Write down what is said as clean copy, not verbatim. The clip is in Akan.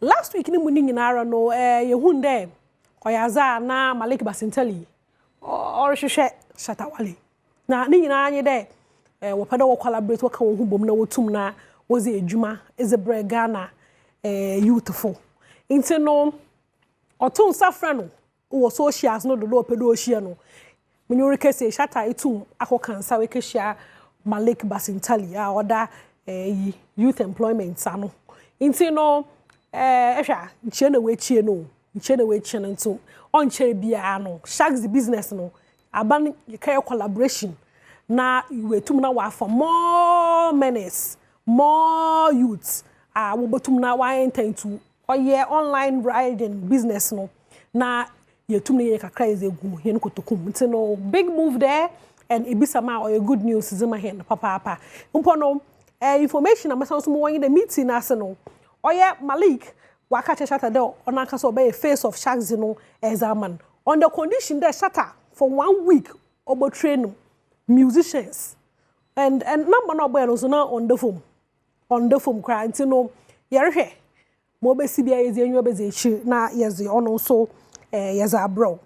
last week ni muni nyinara no yehunde oyaza na Malik Basintali or hwehwe Shatawale na ni nyina anye de wo pede wo collaborate wo ka wo hubom na wotum na wozi edwuma ezebre Ghana youthful inti no otun safra no wo socials no do pede o hia no menyori kese Shata etum akokansa we kehia Malik Basintali a oda youth employment ano inti no ehwa nche na we chie no nto on chere bia no Shaxi business no aban yekaya collaboration na wetum na wa for more menace more youths wo botum na wa intentu oye online riding business no na yetum na ye kakra ezegu hen kotokum nti no big move there and ibisama or good news zima hen papa mpo no information amasan so mo wan the meeting na se no oye Malik waka Shata de onaka so be face of Shaxi no examen on the condition that Shata for 1 week obo train musicians and number no boy no so na on the phone cry until no yerehwe mo be sibia yezi enyo be ze chi na yezi ono so yeza bro